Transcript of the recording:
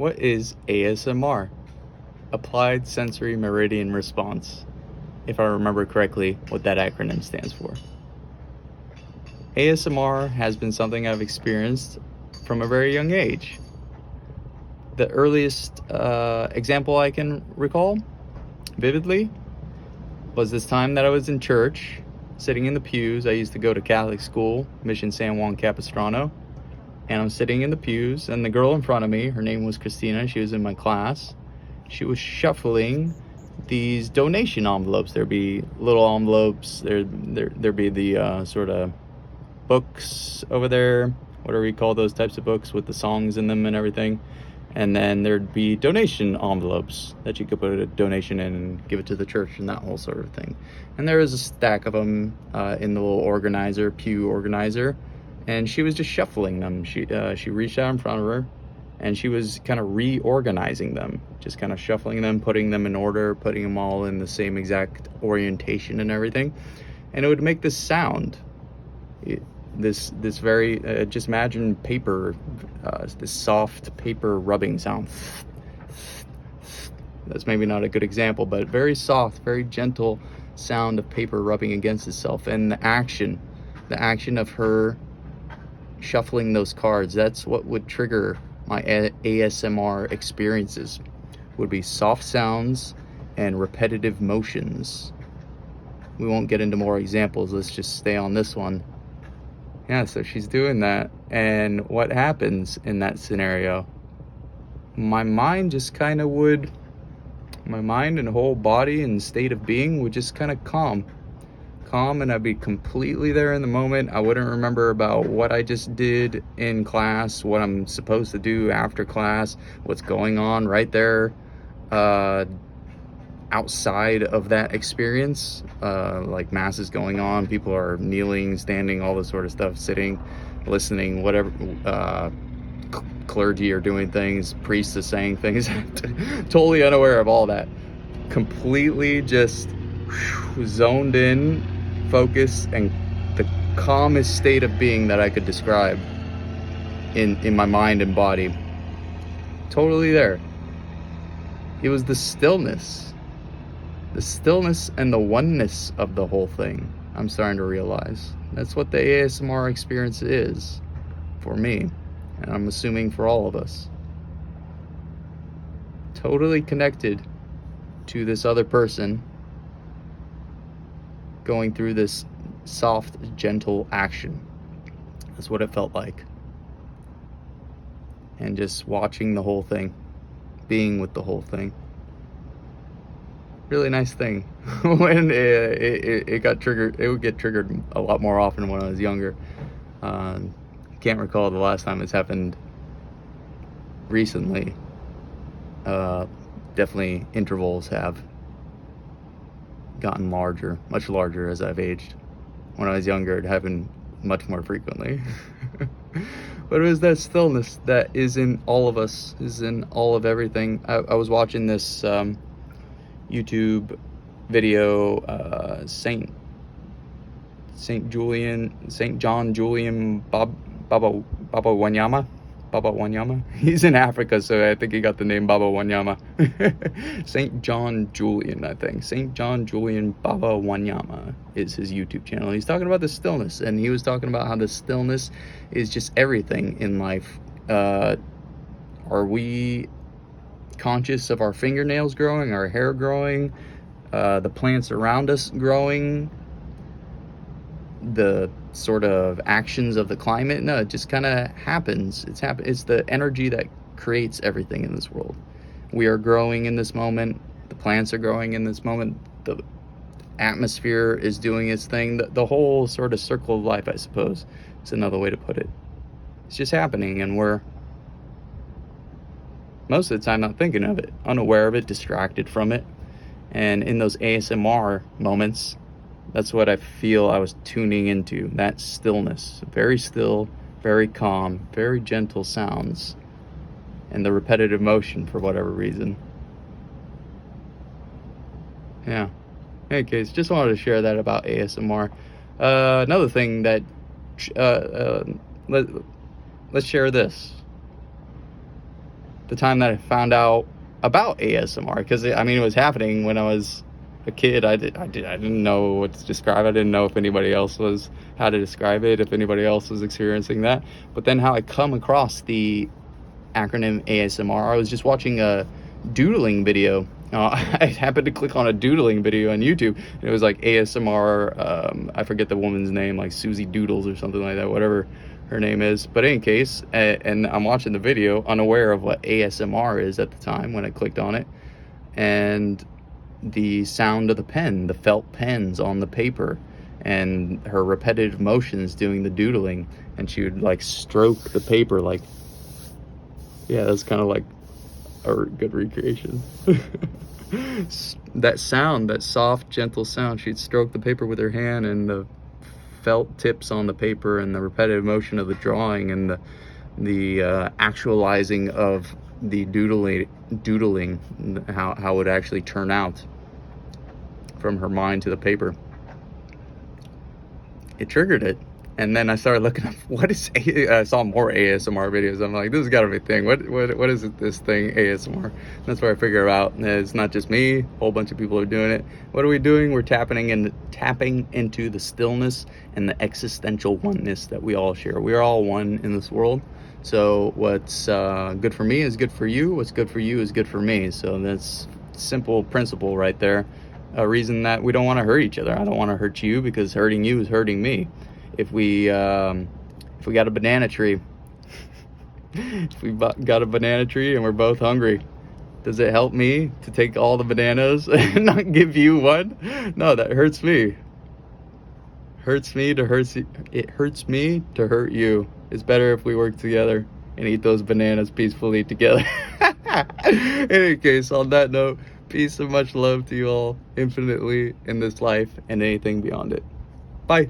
What is ASMR? Applied Sensory Meridian Response, if I remember correctly what that acronym stands for. ASMR has been something I've experienced from a very young age. The earliest example I can recall vividly was this time that I was in church, sitting in the pews. I used to go to Catholic school, Mission San Juan Capistrano, and I'm sitting in the pews, and the girl in front of me, her name was Christina, she was in my class. She was shuffling these donation envelopes. There'd be little envelopes, there'd be the sort of books over there, whatever you call those types of books with the songs in them and everything. And then there'd be donation envelopes that you could put a donation in and give it to the church and that whole sort of thing. And there was a stack of them in the little pew organizer, and she was just shuffling them. She reached out in front of her, and she was kind of reorganizing them, just kind of shuffling them, putting them in order, putting them all in the same exact orientation and everything. And it would make this sound. This very just imagine paper, this soft paper rubbing sound. That's maybe not a good example, but very soft, very gentle sound of paper rubbing against itself. And the action of her shuffling those cards, that's what would trigger my ASMR experiences. Would be soft sounds and repetitive motions. We won't get into more examples, let's just stay on this one. Yeah, so she's doing that, and what happens in that scenario? My mind and whole body and state of being would just kind of calm, and I'd be completely there in the moment. I wouldn't remember about what I just did in class, what I'm supposed to do after class, what's going on right there outside of that experience. Like mass is going on, people are kneeling, standing, all this sort of stuff, sitting, listening, whatever. Clergy are doing things, priests are saying things. Totally unaware of all that, completely just zoned in, focused, and the calmest state of being that I could describe in my mind and body. Totally there. It was the stillness and the oneness of the whole thing. I'm starting to realize that's what the ASMR experience is for me, and I'm assuming for all of us. Totally connected to this other person, going through this soft, gentle action. That's what it felt like. And just watching the whole thing, being with the whole thing. Really nice thing. When it got triggered, it would get triggered a lot more often when I was younger. Can't recall the last time it's happened recently. Definitely intervals have gotten larger, much larger as I've aged. When I was younger, it happened much more frequently. But it was that stillness that is in all of us, is in all of everything. I was watching this YouTube video, Saint John Julian Baba Wanyama. He's in Africa, so I think he got the name Baba Wanyama. Saint John Julian, I think. Saint John Julian Baba Wanyama is his YouTube channel. He's talking about the stillness, and he was talking about how the stillness is just everything in life. Are we conscious of our fingernails growing, our hair growing, the plants around us growing, the sort of actions of the climate? No, it just kind of happens. It's the energy that creates everything in this world. We are growing in this moment. The plants are growing in this moment. The atmosphere is doing its thing. The whole sort of circle of life, I suppose, is another way to put it. It's just happening, and we're most of the time not thinking of it, unaware of it, distracted from it. And in those ASMR moments, that's what I feel I was tuning into, that stillness. Very still, very calm, very gentle sounds, and the repetitive motion for whatever reason. Yeah. In any case, just wanted to share that about ASMR. Another thing that, let's share this. the time that I found out about ASMR, because I mean, it was happening when I was a kid. I didn't know what to describe. I didn't know if anybody else was, how to describe it, if anybody else was experiencing that. But then how I come across the acronym ASMR, I was just watching a doodling video. I happened to click on a doodling video on YouTube, and it was like ASMR, I forget the woman's name, like Susie Doodles or something like that, whatever her name is. But in any case, and I'm watching the video unaware of what ASMR is at the time when I clicked on it, and the sound of the pen, the felt pens on the paper, and her repetitive motions doing the doodling, and she would like stroke the paper like, yeah, that's kind of like a good recreation. That sound, that soft, gentle sound, she'd stroke the paper with her hand, and the felt tips on the paper, and the repetitive motion of the drawing, and the actualizing of the doodling, how it would actually turn out from her mind to the paper. It triggered it. And then I started looking up, I saw more ASMR videos. I'm like, this has got to be a thing. What is it, this thing, ASMR? And that's where I figure out it's not just me. A whole bunch of people are doing it. What are we doing? We're tapping into the stillness and the existential oneness that we all share. We are all one in this world. So what's good for me is good for you. What's good for you is good for me. So that's simple principle right there. A reason that we don't want to hurt each other. I don't want to hurt you, because hurting you is hurting me. If we got a banana tree, if we got a banana tree and we're both hungry, does it help me to take all the bananas and not give you one? No, that hurts me. It hurts me to hurt you. It's better if we work together and eat those bananas peacefully together. In any case, on that note, peace and much love to you all infinitely in this life and anything beyond it. Bye.